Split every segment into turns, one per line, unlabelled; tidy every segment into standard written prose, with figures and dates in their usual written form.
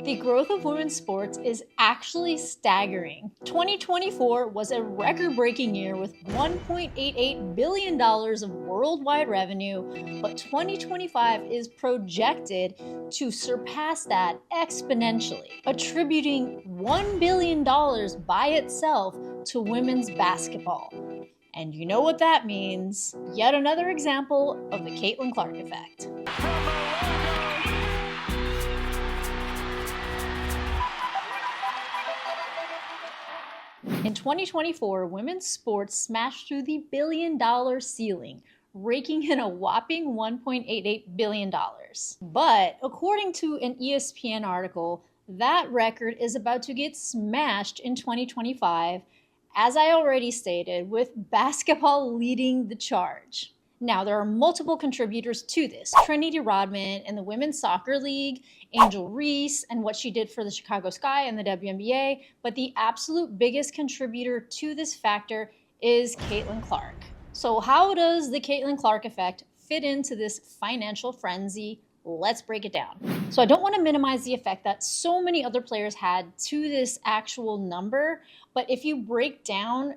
The growth of women's sports is actually staggering. 2024 was a record-breaking year with $1.88 billion of worldwide revenue, but 2025 is projected to surpass that exponentially, attributing $1 billion by itself to women's basketball. And you know what that means. Yet another example of the Caitlyn Clark effect. In 2024, women's sports smashed through the billion-dollar ceiling, raking in a whopping $1.88 billion. But according to an ESPN article, that record is about to get smashed in 2025, as I already stated, with basketball leading the charge. Now, there are multiple contributors to this. Trinity Rodman in the Women's Soccer League, Angel Reese and what she did for the Chicago Sky and the WNBA, but the absolute biggest contributor to this factor is Caitlyn Clark. So how does the Caitlyn Clark effect fit into this financial frenzy? Let's break it down. So I don't want to minimize the effect that so many other players had to this actual number, but if you break down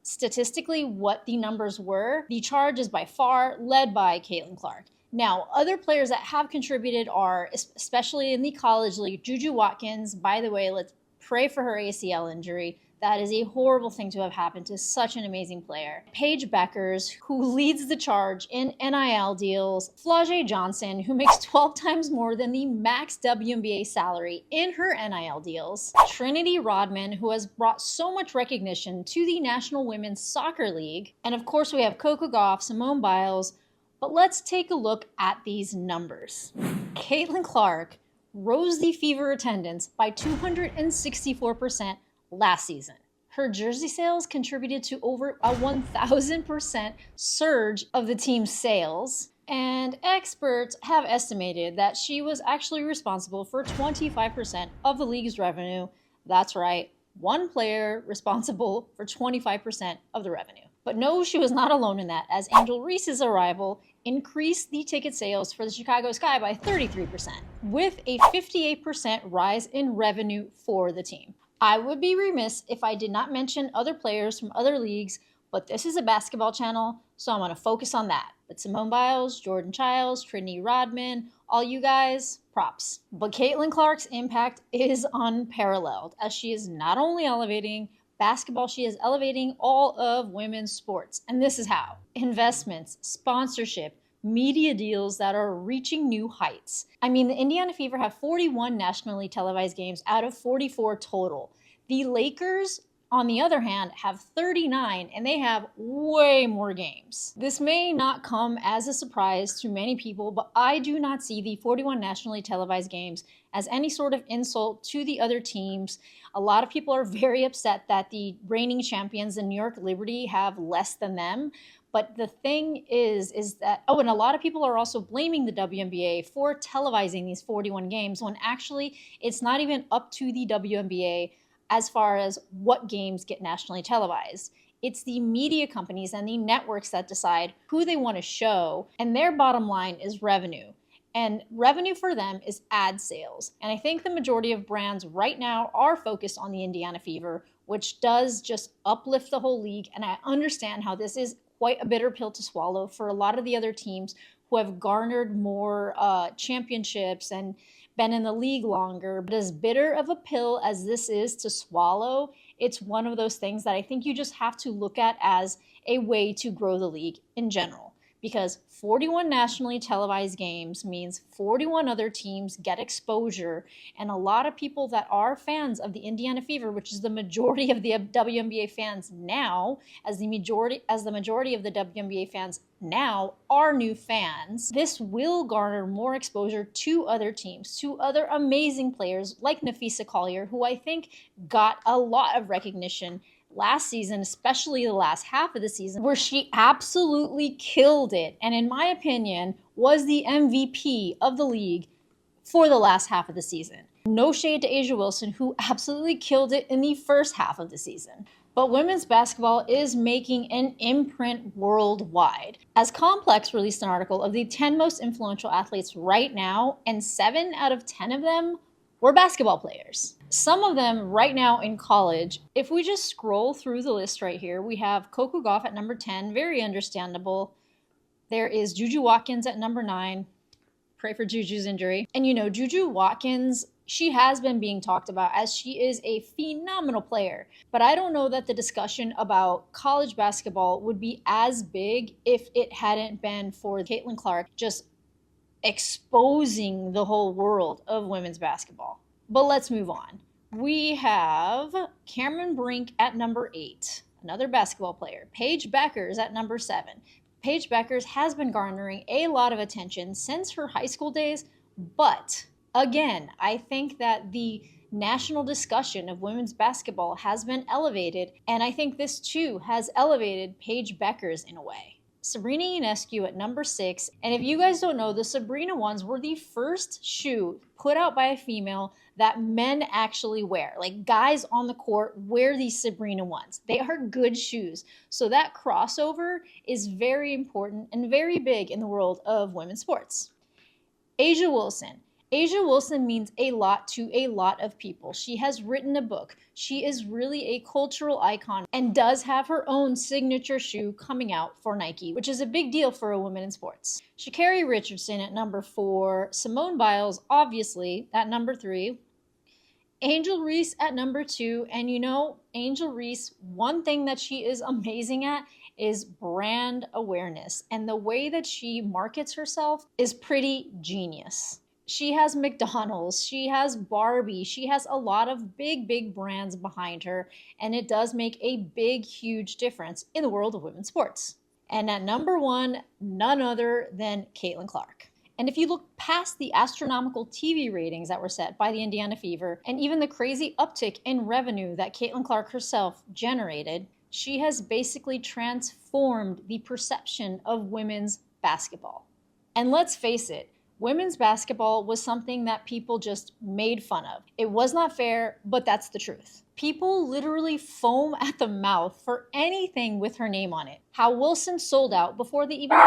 statistically what the numbers were, the charge is by far led by Caitlyn Clark. Now, other players that have contributed are, especially in the college league, Juju Watkins. By the way, let's pray for her ACL injury. That is a horrible thing to have happened to such an amazing player. Paige Beckers, who leads the charge in NIL deals. Flau'jae Johnson, who makes 12 times more than the max WNBA salary in her NIL deals. Trinity Rodman, who has brought so much recognition to the National Women's Soccer League. And of course, we have Coco Gauff, Simone Biles. But let's take a look at these numbers. Caitlyn Clark rose the Fever attendance by 264% last season. Her jersey sales contributed to over a 1,000% surge of the team's sales, and experts have estimated that she was actually responsible for 25% of the league's revenue. That's right, one player responsible for 25% of the revenue. But no, she was not alone in that, as Angel Reese's arrival increased the ticket sales for the Chicago Sky by 33%, with a 58% rise in revenue for the team. I would be remiss if I did not mention other players from other leagues, but this is a basketball channel, so I'm going to focus on that. But Simone Biles, Jordan Childs, Trinity Rodman, all you guys, props. But Caitlyn Clark's impact is unparalleled, as she is not only elevating basketball, she is elevating all of women's sports. And this is how. Investments, sponsorship, media deals that are reaching new heights. I mean, the Indiana Fever have 41 nationally televised games out of 44 total. The Lakers, on the other hand, have 39, and they have way more games. This may not come as a surprise to many people, but I do not see the 41 nationally televised games as any sort of insult to the other teams. A lot of people are very upset that the reigning champions, the New York Liberty, have less than them. But the thing is that, and a lot of people are also blaming the WNBA for televising these 41 games when actually it's not even up to the WNBA as far as what games get nationally televised. It's the media companies and the networks that decide who they want to show, and their bottom line is revenue. And revenue for them is ad sales. And I think the majority of brands right now are focused on the Indiana Fever, which does just uplift the whole league. And I understand how this is quite a bitter pill to swallow for a lot of the other teams who have garnered more championships and been in the league longer. But as bitter of a pill as this is to swallow, it's one of those things that I think you just have to look at as a way to grow the league in general. Because 41 nationally televised games means 41 other teams get exposure, and a lot of people that are fans of the Indiana Fever, which is the majority of the WNBA fans now, as the majority of the WNBA fans now are new fans, this will garner more exposure to other teams, to other amazing players like Napheesa Collier, who I think got a lot of recognition last season, especially the last half of the season, where she absolutely killed it. And in my opinion, was the MVP of the league for the last half of the season. No shade to A'ja Wilson, who absolutely killed it in the first half of the season. But women's basketball is making an imprint worldwide. As Complex released an article of the 10 most influential athletes right now, and 7 out of 10 of them were basketball players. Some of them right now in college. If we just scroll through the list right here, we have Coco Gauff at number 10, very understandable. There is Juju Watkins at number 9. Pray for Juju's injury. And you know, Juju Watkins, she has been being talked about as she is a phenomenal player. But I don't know that the discussion about college basketball would be as big if it hadn't been for Caitlyn Clark just exposing the whole world of women's basketball. But let's move on. We have Cameron Brink at number 8, another basketball player. Paige Bueckers at number 7. Paige Bueckers has been garnering a lot of attention since her high school days, but again, I think that the national discussion of women's basketball has been elevated, and I think this too has elevated Paige Bueckers in a way. Sabrina Ionescu at number 6, and if you guys don't know, the Sabrina ones were the first shoe put out by a female that men actually wear. Like, guys on the court wear these Sabrina ones. They are good shoes. So that crossover is very important and very big in the world of women's sports. A'ja Wilson. A'ja Wilson means a lot to a lot of people. She has written a book. She is really a cultural icon and does have her own signature shoe coming out for Nike, which is a big deal for a woman in sports. Sha'Carri Richardson at number 4. Simone Biles, obviously, at number 3. Angel Reese at number 2. And you know, Angel Reese, one thing that she is amazing at is brand awareness. And the way that she markets herself is pretty genius. She has McDonald's, she has Barbie, she has a lot of big brands behind her, and it does make a big, huge difference in the world of women's sports. And at number 1, none other than Caitlyn Clark. And if you look past the astronomical TV ratings that were set by the Indiana Fever, and even the crazy uptick in revenue that Caitlyn Clark herself generated, she has basically transformed the perception of women's basketball. And let's face it, women's basketball was something that people just made fun of. It was not fair, but that's the truth. People literally foam at the mouth for anything with her name on it. How Wilson sold out before they even...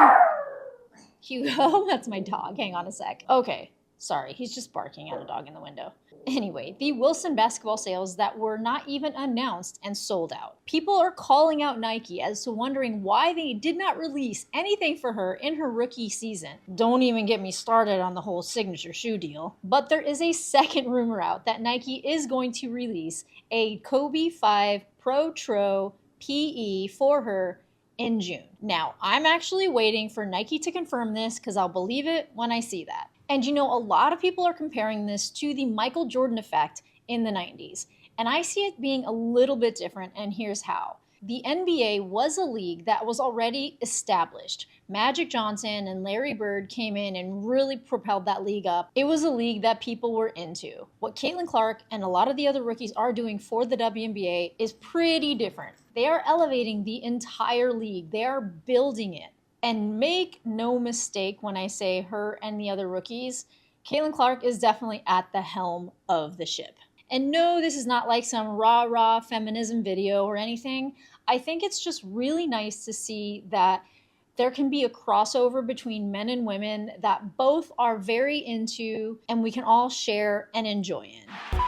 Hugo, that's my dog. Hang on a sec. Okay, sorry, he's just barking at a dog in the window. Anyway, the Wilson basketball sales that were not even announced and sold out. People are calling out Nike as to wondering why they did not release anything for her in her rookie season. Don't even get me started on the whole signature shoe deal. But there is a second rumor out that Nike is going to release a Kobe 5 Pro Tro PE for her in June. Now, I'm actually waiting for Nike to confirm this because I'll believe it when I see that. And you know, a lot of people are comparing this to the Michael Jordan effect in the 90s. And I see it being a little bit different, and here's how. The NBA was a league that was already established. Magic Johnson and Larry Bird came in and really propelled that league up. It was a league that people were into. What Caitlyn Clark and a lot of the other rookies are doing for the WNBA is pretty different. They are elevating the entire league. They are building it. And make no mistake when I say her and the other rookies, Caitlyn Clark is definitely at the helm of the ship. And no, this is not like some rah-rah feminism video or anything. I think it's just really nice to see that there can be a crossover between men and women that both are very into and we can all share and enjoy in.